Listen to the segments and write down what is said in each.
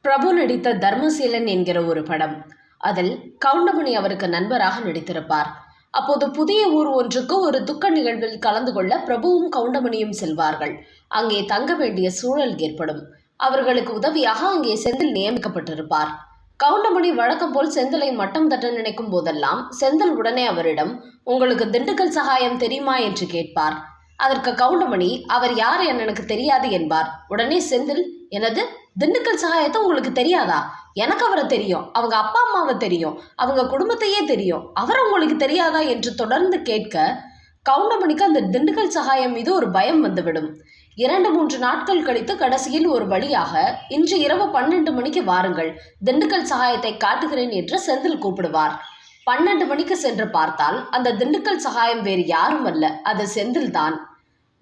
பிரபு நடித்த தர்மசீலன் என்கிற ஒரு படம். அதில் கவுண்டமணி அவருக்கு நண்பராக நடித்திருப்பார். அப்போது புதிய ஊர் ஒன்றுக்கு ஒரு துக்க நிகழ்வில் கலந்து கொள்ள பிரபுவும் கவுண்டமணியும் செல்வார்கள். அங்கே தங்க வேண்டிய சூழல் ஏற்படும். அவர்களுக்கு உதவியாக அங்கே செந்தில் நியமிக்கப்பட்டிருப்பார். கவுண்டமணி வழக்கம் போல் செந்திலை மட்டம் தட்ட நினைக்கும் போதெல்லாம் செந்தில் உடனே அவரிடம், உங்களுக்கு திண்டுக்கல் சகாயம் தெரியுமா என்று கேட்பார். அதற்கு கவுண்டமணி, அவர் யார் என எனக்கு தெரியாது என்பார். உடனே செந்தில், எனது திண்டுக்கல் சகாயத்தை உங்களுக்கு தெரியாதா? எனக்கு அவரை தெரியும், அவங்க அப்பா அம்மாவை தெரியும், அவங்க குடும்பத்தையே தெரியும், அவரை உங்களுக்கு தெரியாதா என்று தொடர்ந்து கேட்க கவுண்டமணிக்கு அந்த திண்டுக்கல் சகாயம் மீது ஒரு பயம் வந்துவிடும். 2-3 நாட்கள் கழித்து கடைசியில் ஒரு வழியாக, இன்று இரவு 12 மணிக்கு வாருங்கள், திண்டுக்கல் சகாயத்தை காட்டுகிறேன் என்று செந்தில் கூப்பிடுவார். 12 மணிக்கு சென்று பார்த்தால் அந்த திண்டுக்கல் சகாயம் வேறு யாரும் அல்ல, அது செந்தில் தான்.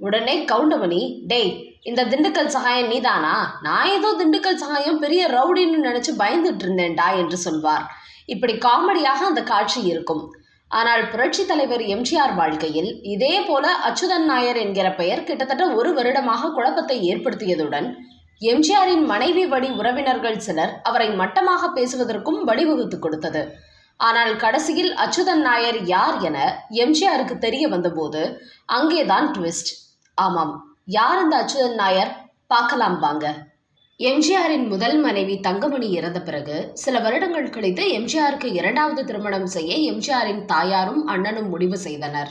உடனே கவுண்டமணி, டேய், இந்த திண்டுக்கல் சகாயம் நீதானா? நான் ஏதோ திண்டுக்கல் சகாயம் பெரிய ரவுடின்னு நினைச்சு பயந்துட்டு இருந்தேன்டா என்று சொல்வார். இப்படி காமெடியாக அந்த காட்சி இருக்கும். ஆனால் புரட்சி தலைவர் எம்ஜிஆர் வாழ்க்கையில் இதே போல அச்சுதன் நாயர் என்கிற பெயர் கிட்டத்தட்ட 1 வருடமாக குழப்பத்தை ஏற்படுத்தியதுடன் எம்ஜிஆரின் மனைவி வழி உறவினர்கள் சிலர் அவரை மட்டமாக பேசுவதற்கும் வழிவகுத்து கொடுத்தது. ஆனால் கடைசியில் அச்சுதன் நாயர் யார் என எம்ஜிஆருக்கு தெரிய வந்தபோது அங்கேதான் ட்விஸ்ட். ஆமாம், யார் அந்த அச்சுதன் நாயர்? பார்க்கலாம் வாங்க. எம்ஜிஆரின் முதல் மனைவி தங்கமணி இறந்த பிறகு சில வருடங்கள் கழித்து எம்ஜிஆருக்கு 2வது திருமணம் செய்ய எம்ஜிஆரின் தாயாரும் அண்ணனும் முடிவு செய்தனர்.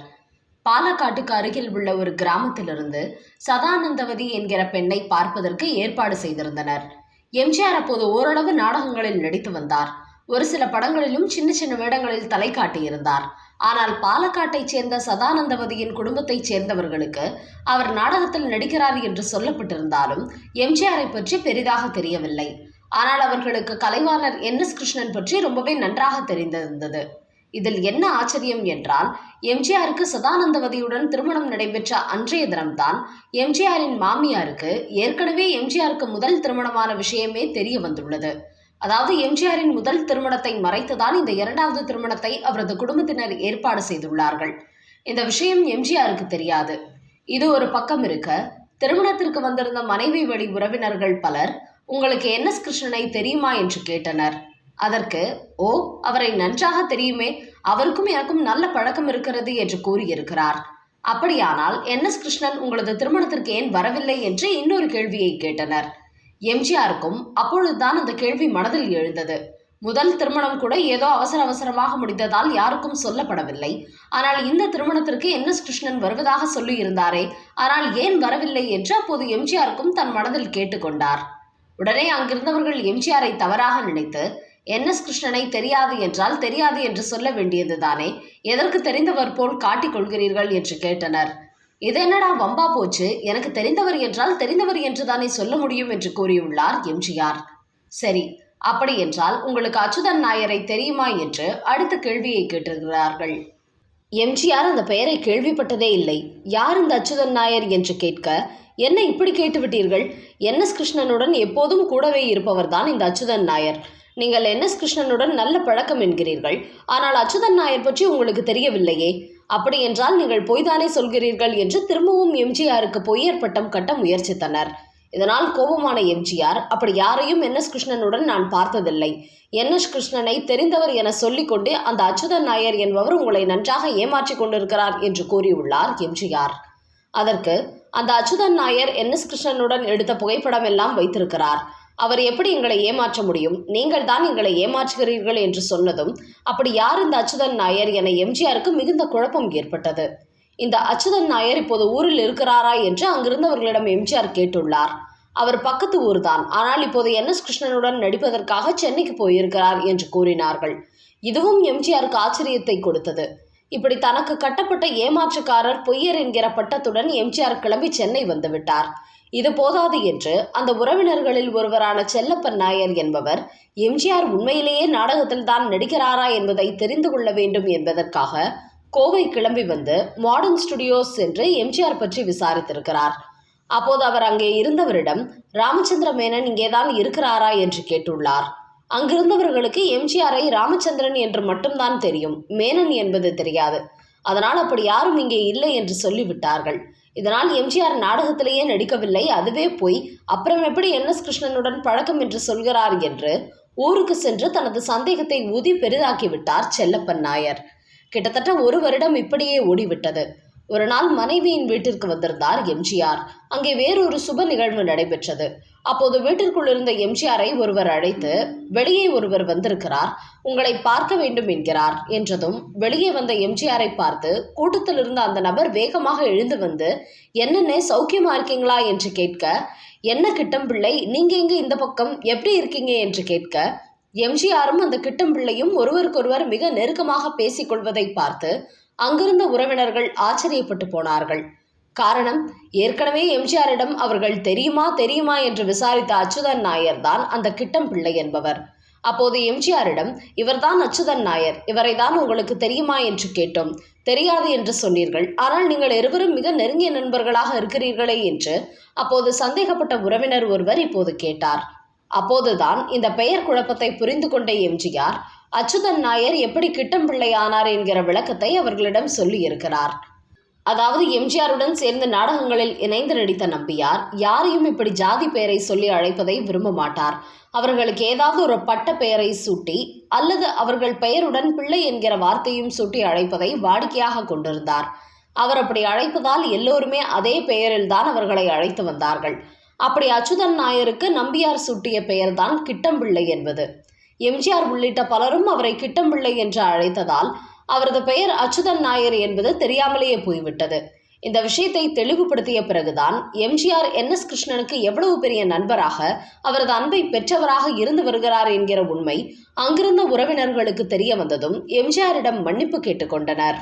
பாலக்காட்டுக்கு அருகில் உள்ள ஒரு கிராமத்திலிருந்து சதானந்தவதி என்கிற பெண்ணை பார்ப்பதற்கு ஏற்பாடு செய்திருந்தனர். எம்ஜிஆர் அப்போது ஓரளவு நாடகங்களில் நடித்து வந்தார். ஒரு சில படங்களிலும் சின்ன சின்ன வேடங்களில் தலை காட்டியிருந்தார். ஆனால் பாலக்காட்டைச் சேர்ந்த சதானந்தவதியின் குடும்பத்தைச் சேர்ந்தவர்களுக்கு அவர் நாடகத்தில் நடிக்கிறார் என்று சொல்லப்பட்டிருந்தாலும் எம்ஜிஆரை பற்றி பெரிதாக தெரியவில்லை. ஆனால் அவர்களுக்கு கலைவாணர் NS கிருஷ்ணன் பற்றி ரொம்பவே நன்றாக தெரிந்திருந்தது. இதில் என்ன ஆச்சரியம் என்றால், எம்ஜிஆருக்கு சதானந்தவதியுடன் திருமணம் நடைபெற்ற அன்றைய தினம்தான் எம்ஜிஆரின் மாமியாருக்கு ஏற்கனவே எம்ஜிஆருக்கு முதல் திருமணமான விஷயமே தெரிய வந்துள்ளது. அதாவது எம்ஜிஆரின் முதல் திருமணத்தை மறைத்துதான் இந்த 2வது திருமணத்தை அவரது குடும்பத்தினர் ஏற்பாடு செய்துள்ளார்கள். இந்த விஷயம் எம்ஜிஆருக்கு தெரியாது. இது ஒரு பக்கம் இருக்க, திருமணத்திற்கு வந்திருந்த மனைவி வழி உறவினர்கள் பலர், உங்களுக்கு NS கிருஷ்ணனை தெரியுமா என்று கேட்டனர். அதற்கு, ஓ, அவரை நன்றாக தெரியுமே, அவருக்கும் எனக்கும் நல்ல பழக்கம் இருக்கிறது என்று கூறியிருக்கிறார். அப்படியானால் NS கிருஷ்ணன் உங்களது திருமணத்திற்கு ஏன் வரவில்லை என்று இன்னொரு கேள்வியை கேட்டனர். எம்ஜிஆருக்கும் அப்பொழுதுதான் அந்த கேள்வி மனதில் எழுந்தது. முதல் திருமணம் கூட ஏதோ அவசரமாக முடிந்ததால் யாருக்கும் சொல்லப்படவில்லை. ஆனால் இந்த திருமணத்திற்கு NS கிருஷ்ணன் வருவதாக சொல்லியிருந்தாரே, ஆனால் ஏன் வரவில்லை என்று அப்போது எம்ஜிஆருக்கும் தன் மனதில் கேட்டுக்கொண்டார். உடனே அங்கிருந்தவர்கள் எம்ஜிஆரை தவறாக நினைத்து, NS கிருஷ்ணனை தெரியாது என்றால் தெரியாது என்று சொல்ல வேண்டியது தானே, எதற்கு தெரிந்தவர் போல் காட்டிக் கொள்கிறீர்கள் என்று கேட்டனர். இது என்னடா வம்பா போச்சு, எனக்கு தெரிந்தவர் என்றால் தெரிந்தவர் என்று தானே சொல்ல முடியும் என்று கூறியுள்ளார் எம்ஜிஆர். சரி, அப்படி என்றால் உங்களுக்கு அச்சுதன் நாயரை தெரியுமா என்று அடுத்த கேள்வியை கேட்டிருக்கிறார்கள். எம்ஜிஆர் அந்த பெயரை கேள்விப்பட்டதே இல்லை. யார் இந்த அச்சுதன் நாயர் என்று கேட்க, என்ன இப்படி கேட்டுவிட்டீர்கள்? NS கிருஷ்ணனுடன் எப்போதும் கூடவே இருப்பவர் தான் இந்த அச்சுதன் நாயர். நீங்கள் NS கிருஷ்ணனுடன் நல்ல பழக்கம் என்கிறீர்கள், ஆனால் அச்சுதன் நாயர் பற்றி உங்களுக்கு தெரியவில்லையே. அப்படி என்றால் நீங்கள் பொய்தானே சொல்கிறீர்கள் என்று திரும்பவும் எம்ஜிஆருக்கு பொய்யர் பட்டம் கட்ட முயற்சித்தனர். இதனால் கோபமான எம்ஜிஆர், அப்படி யாரையும் NS கிருஷ்ணனுடன் நான் பார்த்ததில்லை. NS கிருஷ்ணனை தெரிந்தவர் என சொல்லிக்கொண்டு அந்த அச்சுதன் நாயர் என்பவர் உங்களை நன்றாக ஏமாற்றி கொண்டிருக்கிறார் என்று கூறியுள்ளார் எம்ஜிஆர். அதற்கு, அந்த அச்சுதன் நாயர் NS கிருஷ்ணனுடன் எடுத்த புகைப்படம் எல்லாம் வைத்திருக்கிறார். அவர் எப்படி எங்களை ஏமாற்ற முடியும்? நீங்கள் தான் எங்களை ஏமாற்றுகிறீர்கள் என்று சொன்னதும், அப்படி யார் இந்த அச்சுதன் நாயர் என எம்ஜிஆருக்கு மிகுந்த குழப்பம் ஏற்பட்டது. இந்த அச்சுதன் நாயர் இப்போது ஊரில் இருக்கிறாரா என்று அங்கிருந்தவர்களிடம் எம்ஜிஆர் கேட்டுள்ளார். அவர் பக்கத்து ஊர்தான், ஆனால் இப்போது NS கிருஷ்ணனுடன் நடிப்பதற்காக சென்னைக்கு போயிருக்கிறார் என்று கூறினார்கள். இதுவும் எம்ஜிஆருக்கு ஆச்சரியத்தை கொடுத்தது. இப்படி தனக்கு கட்டப்பட்ட ஏமாற்றுக்காரர் பொய்யர் என்கிற பட்டத்துடன் எம்ஜிஆர் கிளம்பி சென்னை வந்துவிட்டார். இது போதாது என்று அந்த உறவினர்களில் ஒருவரான செல்லப்பன் நாயர் என்பவர் எம்ஜிஆர் உண்மையிலேயே நாடகத்தில் தான் நடிக்கிறாரா என்பதை தெரிந்து கொள்ள வேண்டும் என்பதற்காக கோவை கிளம்பி வந்து மாடர்ன் ஸ்டுடியோஸ் என்று எம்ஜிஆர் பற்றி விசாரித்திருக்கிறார். அப்போது அவர் அங்கே இருந்தவரிடம், ராமச்சந்திர மேனன் இங்கேதான் இருக்கிறாரா என்று கேட்டுள்ளார். அங்கிருந்தவர்களுக்கு எம்ஜிஆரை ராமச்சந்திரன் என்று மட்டும்தான் தெரியும், மேனன் என்பது தெரியாது. அதனால் அப்படி யாரும் இங்கே இல்லை என்று சொல்லிவிட்டார்கள். இதனால் எம்ஜிஆர் நாடகத்திலேயே நடிக்கவில்லை, அதுவே போய் அப்புறம் எப்படி என்.எஸ். கிருஷ்ணனுடன் பழக்கம் என்று சொல்கிறார் என்று ஊருக்கு சென்று தனது சந்தேகத்தை ஊதி பெரிதாக்கிவிட்டார் செல்லப்பன் நாயர். கிட்டத்தட்ட 1 வருடம் இப்படியே ஓடிவிட்டது. ஒரு நாள் மனைவியின் வீட்டிற்கு வந்திருந்தார் எம்ஜிஆர். அங்கே வேறொரு சுப நிகழ்வு நடைபெற்றது. அப்போது வீட்டிற்குள் இருந்த எம்ஜிஆரை ஒருவர் அழைத்து, வெளியே ஒருவர் வந்திருக்கிறார், உங்களை பார்க்க வேண்டும் என்கிறார் என்றதும் வெளியே வந்த எம்ஜிஆரை பார்த்து கூட்டத்தில் இருந்த அந்த நபர் வேகமாக எழுந்து வந்து, என்னென்ன சௌக்கியமா இருக்கீங்களா என்று கேட்க, என்ன கிட்டம்பிள்ளை, நீங்க எங்க இந்த பக்கம், எப்படி இருக்கீங்க என்று கேட்க, எம்ஜிஆரும் அந்த கிட்டம்பிள்ளையும் ஒருவருக்கொருவர் மிக நெருக்கமாக பேசிக்கொள்வதை பார்த்து அங்கிருந்த உறவினர்கள் ஆச்சரியப்பட்டு போனார்கள். காரணம், ஏற்கனவே எம்ஜிஆரிடம் அவர்கள் தெரியுமா என்று விசாரித்த அச்சுதன் நாயர் தான் அந்த கிட்டம்பிள்ளை என்பவர். அப்போது எம்ஜிஆரிடம், இவர்தான் அச்சுதன் நாயர், இவரை தான் உங்களுக்கு தெரியுமா என்று கேட்டோம். தெரியாது என்று சொன்னீர்கள், ஆனால் நீங்கள் இருவரும் மிக நெருங்கிய நண்பர்களாக இருக்கிறீர்களே என்று அப்போது சந்தேகப்பட்ட உறவினர் ஒருவர் இப்போது கேட்டார். அப்போதுதான் இந்த பெயர் குழப்பத்தை புரிந்து கொண்ட எம்ஜிஆர், அச்சுதன் நாயர் எப்படி கிட்டம்பிள்ளை ஆனார் என்கிற விளக்கத்தை அவர்களிடம் சொல்லி இருக்கிறார். அதாவது எம்ஜிஆருடன் சேர்ந்து நாடகங்களில் இணைந்து நடித்த நம்பியார் யாரையும் இப்படி ஜாதி பெயரை சொல்லி அழைப்பதை விரும்ப மாட்டார். அவர்களுக்கு ஏதாவது ஒரு பட்ட பெயரை சூட்டி அல்லது அவர்கள் பெயருடன் பிள்ளை என்கிற வார்த்தையும் சூட்டி அழைப்பதை வாடிக்கையாக கொண்டிருந்தார். அவர் அப்படி அழைப்பதால் எல்லோருமே அதே பெயரில்தான் அவர்களை அழைத்து வந்தார்கள். அப்படி அச்சுதன் நாயருக்கு நம்பியார் சூட்டிய பெயர்தான் கிட்டம்பிள்ளை என்பது. எம்ஜிஆர் உள்ளிட்ட பலரும் அவரை கிட்டம்பிள்ளை என்று அழைத்ததால் அவரது பெயர் அச்சுதன் நாயர் என்பது தெரியாமலேயே போய்விட்டது. இந்த விஷயத்தை தெளிவுபடுத்திய பிறகுதான் எம்ஜிஆர் என்.எஸ். கிருஷ்ணனுக்கு எவ்வளவு பெரிய நண்பராக, அவரது அன்பை பெற்றவராக இருந்து வருகிறார் என்கிற உண்மை அங்கிருந்த உறவினர்களுக்கு தெரிய வந்ததும் எம்ஜிஆரிடம் மன்னிப்பு கேட்டுக்கொண்டனர்.